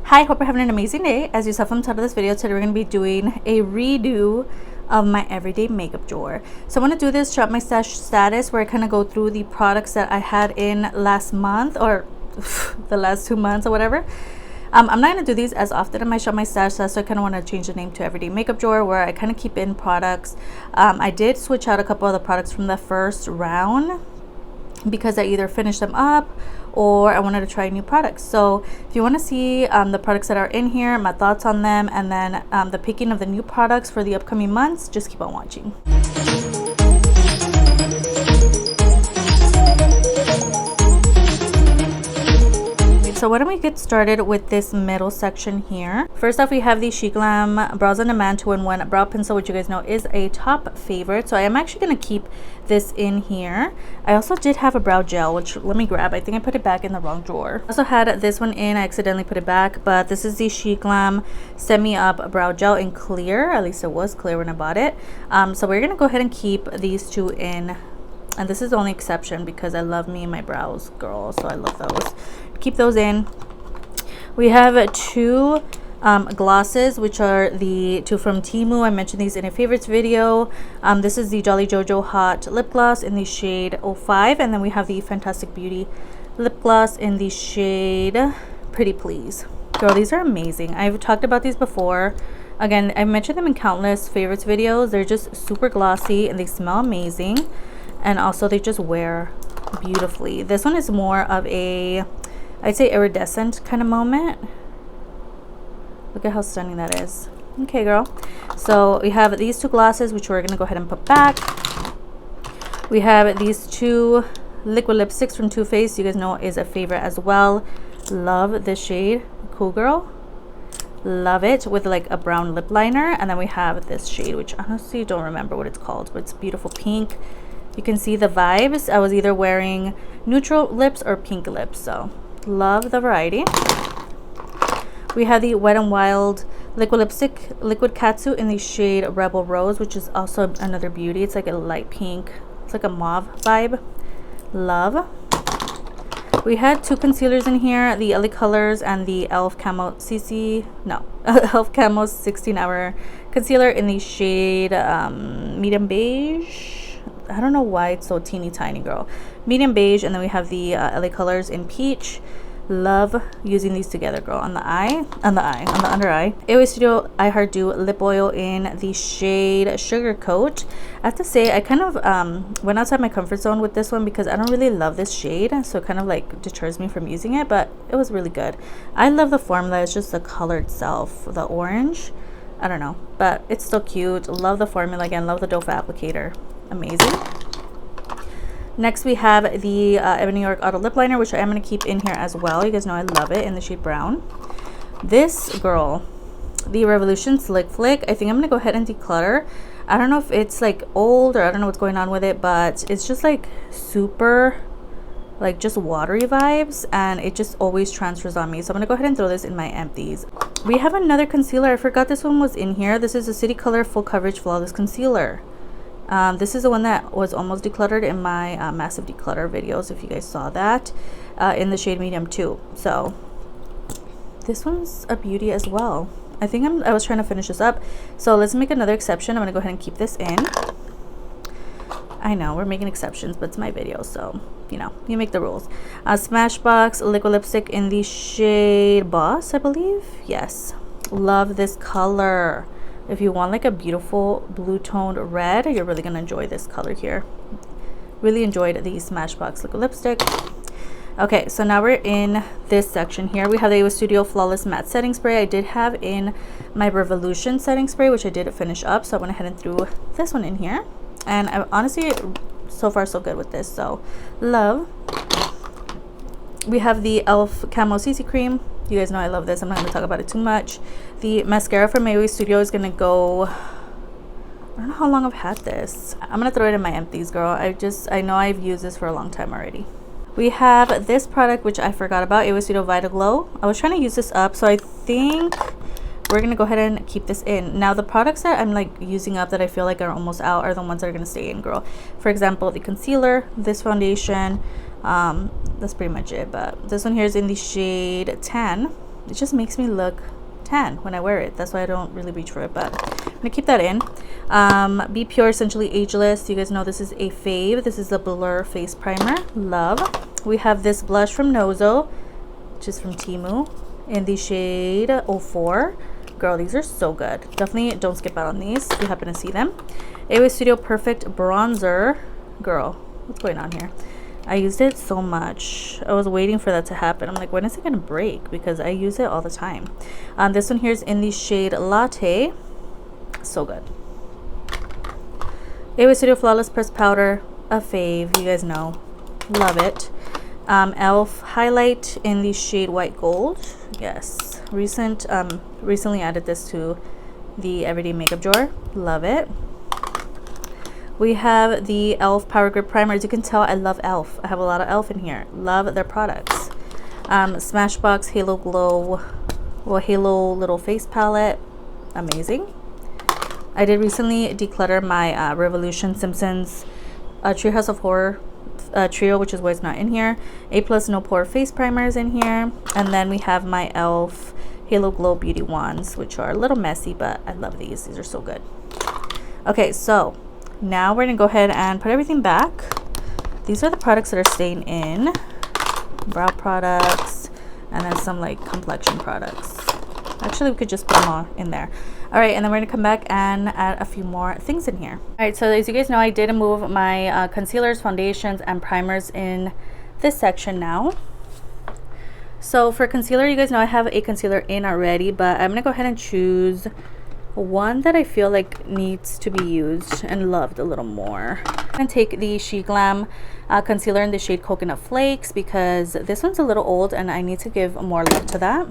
Hi, hope you're having an amazing day. As you saw from the title of this video, today we're going to be doing a redo of my everyday makeup drawer. So I'm going to do this shop my stash status, where I kind of go through the products that I had in last month, or the last 2 months or whatever. I'm not going to do these as often in my shop my stash status, so I kind of want to change the name to everyday makeup drawer, where I kind of keep in products. I did switch out a couple of the products from the first round because I either finished them up or I wanted to try new products. So if you want to see the products that are in here, my thoughts on them, and then the picking of the new products for the upcoming months, just keep on watching. So why don't we get started with this middle section here. First off, we have the SHEGLAM Brows on Demand 2-in-1 Brow Pencil, which you guys know is a top favorite. So I am actually going to keep this in here. I also did have a brow gel, which let me grab. I think I put it back in the wrong drawer. I also had this one in. I accidentally put it back, but this is the SHEGLAM Semi Up Brow Gel in clear. At least it was clear when I bought it. So we're going to go ahead and keep these two in. And this is the only exception because I love me and my brows, girl. So I love those. Keep those in. We have two glosses, which are the two from Temu. I mentioned these in a favorites video. This is the Jolly Jojo Hot Lip Gloss in the shade 05, and then we have the Fantastic Beauty Lip Gloss in the shade Pretty Please. Girl, these are amazing. I've talked about these before. Again, I've mentioned them in countless favorites videos. They're just super glossy and they smell amazing, and also they just wear beautifully. This one is more of a, I'd say, iridescent kind of moment. Look at how stunning that is. Okay, girl. So we have these two glosses, which we're going to go ahead and put back. We have these two liquid lipsticks from Too Faced. You guys know is a favorite as well. Love this shade. Cool Girl. Love it, with like a brown lip liner. And then we have this shade, which honestly don't remember what it's called, but it's beautiful pink. You can see the vibes. I was either wearing neutral lips or pink lips, so love the variety. We have the Wet n Wild liquid lipstick, liquid catsuit in the shade Rebel Rose, which is also another beauty. It's like a light pink. It's like a mauve vibe. Love. We had two concealers in here, the LA Colors and the e.l.f. Camo CC, no, e.l.f. Camo 16-hour concealer in the shade medium beige. I don't know why it's so teeny tiny, girl. Medium beige. And then we have the LA Colors in peach. Love using these together, girl. On the under eye. AOA Studio I Heart Dew lip oil in the shade Sugar Coat. I have to say, I kind of went outside my comfort zone with this one because I don't really love this shade, so it kind of like deters me from using it, but it was really good. I love the formula. It's just the color itself, the orange, I don't know, but it's still cute. Love the formula. Again, love the doe foot applicator. Amazing. Next, we have the Ebony New York Auto Lip Liner, which I am going to keep in here as well. You guys know I love it in the shade brown. This girl, the Revolution Slick Flick, I think I'm going to go ahead and declutter. I don't know if it's like old or I don't know what's going on with it, but it's just like super, like just watery vibes, and it just always transfers on me. So I'm going to go ahead and throw this in my empties. We have another concealer. I forgot this one was in here. This is a City Color Full Coverage Flawless Concealer. This is the one that was almost decluttered in my massive declutter videos, if you guys saw that, in the shade medium 2. So this one's a beauty as well. I think I was trying to finish this up, so let's make another exception. I'm gonna go ahead and keep this in. I know we're making exceptions, but it's my video, so you know, you make the rules. Smashbox liquid lipstick in the shade Boss, I believe. Yes, love this color. If you want like a beautiful blue toned red, you're really gonna enjoy this color here. Really enjoyed the Smashbox liquid lipstick. Okay, so now we're in this section here. We have the AOA Studio Flawless Matte Setting Spray. I did have in my Revolution setting spray, which I did finish up, so I went ahead and threw this one in here. And I honestly, so far so good with this, so love. We have the e.l.f. Camo CC Cream. You guys know I love this. I'm not going to talk about it too much. The mascara from AOA Studio is going to go, I don't know how long I've had this. I'm going to throw it in my empties, girl. I know I've used this for a long time already. We have this product, which I forgot about, AOA Studio Vita Glow. I was trying to use this up, so I think we're going to go ahead and keep this in. Now, the products that I'm like using up that I feel like are almost out are the ones that are going to stay in, girl. For example, the concealer, this foundation, that's pretty much it. But this one here is in the shade 10. It just makes me look tan when I wear it. That's why I don't really reach for it, but I'm gonna keep that in. Be Pure Essentially Ageless. You guys know this is a fave. This is the Blur Face Primer. Love. We have this blush from Nozo, which is from Temu, in the shade 04. Girl, these are so good. Definitely don't skip out on these if you happen to see them. Amuse Studio Perfect Bronzer. Girl, what's going on here? I used it so much. I was waiting for that to happen. I'm like, when is it gonna break? Because I use it all the time. This one here is in the shade Latte. So good. Amuse Studio Flawless Pressed Powder, a fave. You guys know, love it. Elf highlight in the shade White Gold. Yes, recently added this to the everyday makeup drawer. Love it. We have the Elf Power Grip Primer. As you can tell, I love Elf. I have a lot of Elf in here. Love their products. Smashbox Halo Glow, or Halo Little Face Palette. Amazing. I did recently declutter my Revolution Simpsons Treehouse of Horror trio, which is why it's not in here. A+ No Pore Face Primer is in here. And then we have my Elf Halo Glow Beauty Wands, which are a little messy, but I love these. These are so good. Okay, so now we're gonna go ahead and put everything back. These are the products that are staying in. Brow products, and then some like complexion products. Actually, we could just put them all in there. All right, and then we're gonna come back and add a few more things in here. All right, so as you guys know, I did move my concealers, foundations, and primers in this section now. So for concealer, you guys know I have a concealer in already, but I'm gonna go ahead and choose one that I feel like needs to be used and loved a little more. I'm gonna take the SHEGLAM concealer in the shade Coconut Flakes, because this one's a little old and I need to give more love to that.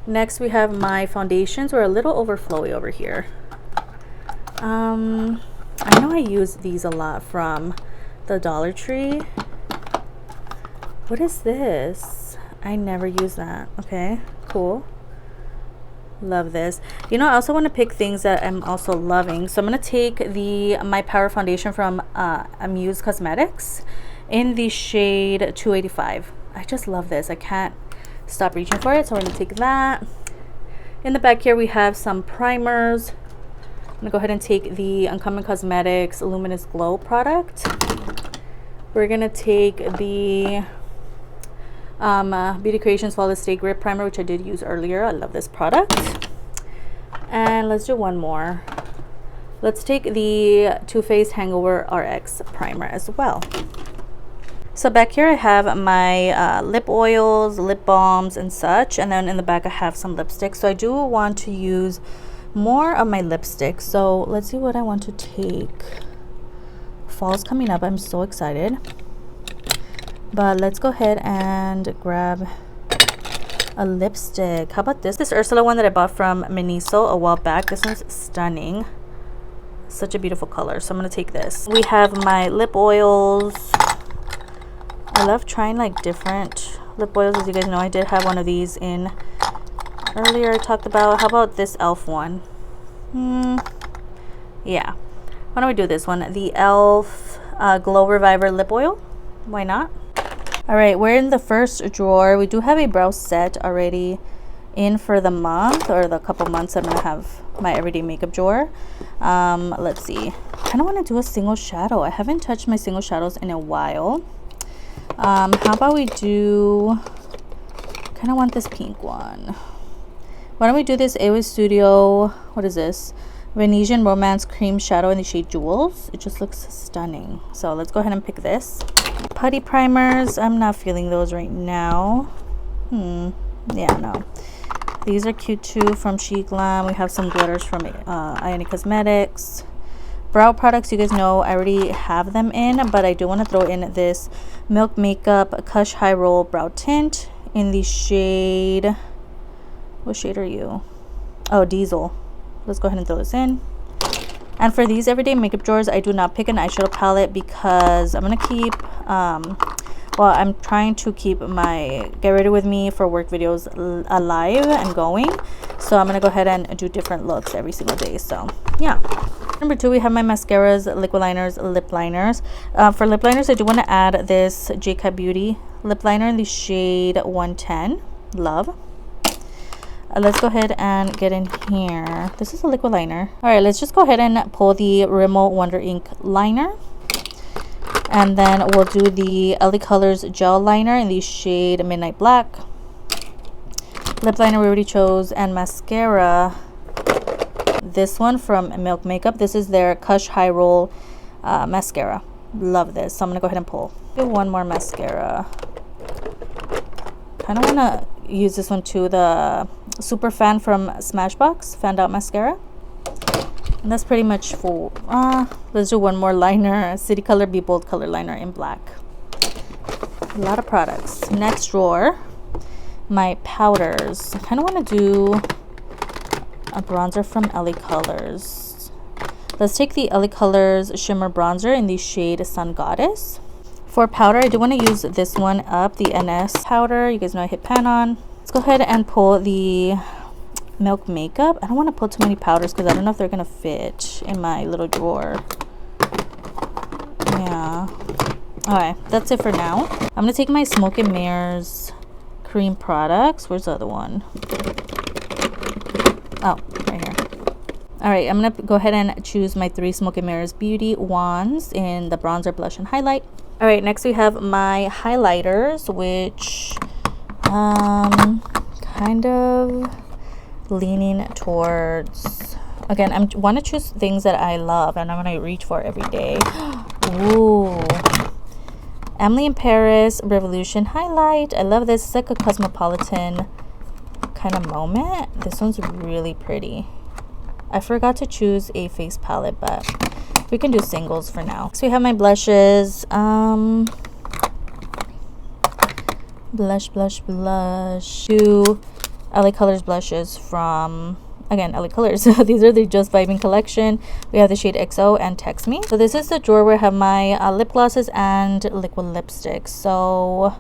Next, we have my foundations. We're a little overflowy over here. I know I use these a lot from the Dollar Tree. What is this? I never use that. Okay, cool. Love this. You know, I also want to pick things that I'm also loving. So I'm going to take my Power Foundation from Amuse Cosmetics in the shade 285. I just love this. I can't stop reaching for it, so we're going to take that. In the back here we have some primers. I'm going to go ahead and take the Uncommon Cosmetics Luminous Glow product. We're going to take the Beauty Creations Flawless Stay Grip Primer, which I did use earlier. I love this product. And let's do one more. Let's take the Faced Hangover RX primer as well. So back here I have my lip oils, lip balms, and such. And then in the back I have some lipsticks. So I do want to use more of my lipsticks. So let's see what I want to take. Fall's coming up. I'm so excited. But let's go ahead and grab a lipstick. How about this? This Ursula one that I bought from Miniso a while back. This one's stunning. Such a beautiful color. So I'm going to take this. We have my lip oils. I love trying like different lip oils. As you guys know, I did have one of these in earlier I talked about. How about this e.l.f. one? Yeah. Why don't we do this one? The e.l.f. Glow Reviver Lip Oil. Why not? All right, we're in the first drawer. We do have a brow set already in for the month, or the couple months I'm gonna have my everyday makeup drawer. Let's see. I kind of want to do a single shadow. I haven't touched my single shadows in a while. How about we do, kind of want this pink one. Why don't we do this Amuse Studio, what is this? Venetian Romance Cream Shadow in the shade Jewels. It just looks stunning. So let's go ahead and pick this. Putty primers, I'm not feeling those right now. Yeah, no. These are cute too from SHEGLAM. We have some glitters from Ionic Cosmetics. Brow products, you guys know I already have them in, but I do want to throw in this Milk Makeup Kush High Roll Brow Tint in the shade, what shade are you? Oh, Diesel. Let's go ahead and throw this in. And for these everyday makeup drawers, I do not pick an eyeshadow palette because I'm going to keep, well, I'm trying to keep my Get Ready With Me for work videos alive and going. So I'm going to go ahead and do different looks every single day. So, yeah. Number 2, we have my mascaras, liquid liners, lip liners. For lip liners, I do want to add this J Cut Beauty lip liner in the shade 110. Love. let's go ahead and get in here. This is a liquid liner. All right, let's just go ahead and pull the Rimmel Wonder Ink liner. And then we'll do the LA Colors gel liner in the shade Midnight Black. Lip liner we already chose, and mascara. This one from Milk Makeup. This is their Kush High Roll mascara. Love this. So I'm gonna go ahead and pull. Do one more mascara. Kind of wanna use this one too, the Super Fan from Smashbox Fanned Out Mascara. And that's pretty much full. Let's do one more liner. City Color Be Bold color liner in black. A lot of products. Next drawer, my powders. I kind of want to do a bronzer from LA Colors. Let's take the LA Colors shimmer bronzer in the shade Sun Goddess. For powder, I do want to use this one up, the NS powder. You guys know I hit pan on. Let's go ahead and pull the Milk Makeup. I don't want to pull too many powders because I don't know if they're gonna fit in my little drawer. Yeah. Alright, that's it for now. I'm gonna take my Smoke and Mirrors cream products. Where's the other one? Oh, right here. Alright, I'm gonna go ahead and choose my 3 Smoke and Mirrors Beauty Wands in the bronzer, blush, and highlight. Alright, next we have my highlighters, which kind of leaning towards, again, I want to choose things that I love and I'm going to reach for every day. Ooh, Emily in Paris Revolution highlight. I love this. It's like a cosmopolitan kind of moment. This one's really pretty. I forgot to choose a face palette, but we can do singles for now. So we have my blushes. Blush. Two LA Colors blushes from, again, LA Colors. These are the Just Vibing collection. We have the shade XO and Text Me. So this is the drawer where I have my lip glosses and liquid lipsticks. So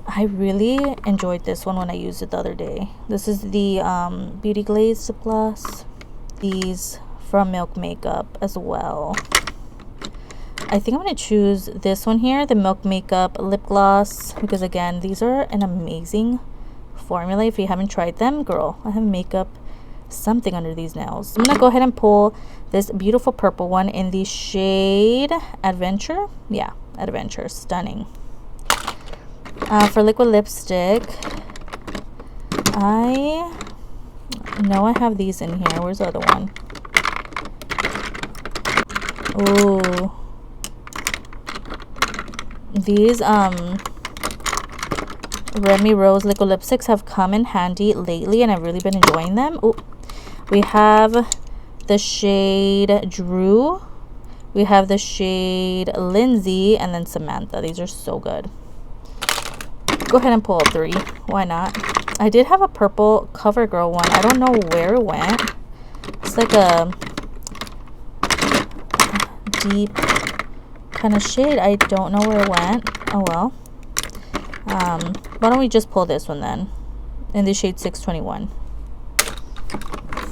I really enjoyed this one when I used it the other day. This is the Beauty Glaze lip gloss. These from Milk Makeup as well. I think I'm going to choose this one here, the Milk Makeup lip gloss, because again, these are an amazing formula. If you haven't tried them, girl, I have makeup something under these nails. I'm gonna go ahead and pull this beautiful purple one in the shade Adventure. Yeah, Adventure, stunning. For liquid lipstick, I know I have these in here. Where's the other one? Ooh, these Remy Rose liquid lipsticks have come in handy lately and I've really been enjoying them. Ooh. We have the shade Drew, we have the shade Lindsay, and then Samantha. These are so good. Go ahead and pull up 3. Why not? I did have a purple CoverGirl one. I don't know where it went. It's like a deep kind of shade. I don't know where it went. Oh well. Why don't we just pull this one then, in the shade 621.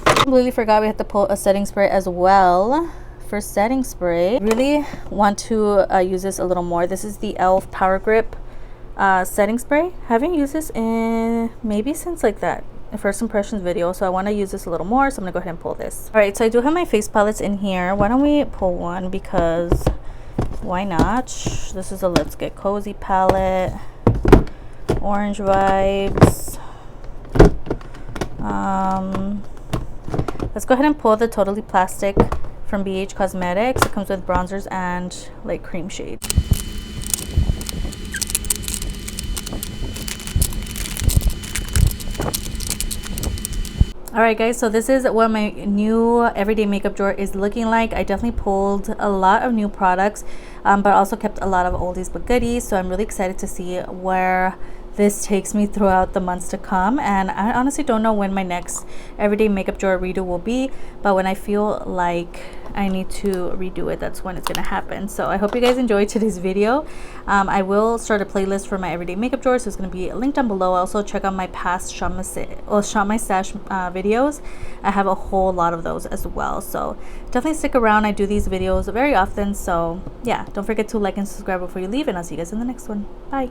Completely forgot we had to pull a setting spray as well. For setting spray, really want to use this a little more. This is the e.l.f. Power Grip setting spray. Haven't used this in maybe since like that first impressions video, so I want to use this a little more, so I'm gonna go ahead and pull this. All right, so I do have my face palettes in here. Why don't we pull one, because why not? This is a Let's Get Cozy palette, Orange Vibes. Let's go ahead and pull the Totally Plastic from BH Cosmetics. It comes with bronzers and like cream shades. Alright guys, so this is what my new everyday makeup drawer is looking like. I definitely pulled a lot of new products, but also kept a lot of oldies but goodies. So I'm really excited to see where this takes me throughout the months to come. And I honestly don't know when my next everyday makeup drawer redo will be, but when I feel like I need to redo it, that's when it's gonna happen. So I hope you guys enjoyed today's video. I will start a playlist for my everyday makeup drawer, so it's gonna be linked down below. Also check out my past Shop My Stash videos. I have a whole lot of those as well, so definitely stick around. I do these videos very often, so yeah, don't forget to like and subscribe before you leave, and I'll see you guys in the next one. Bye.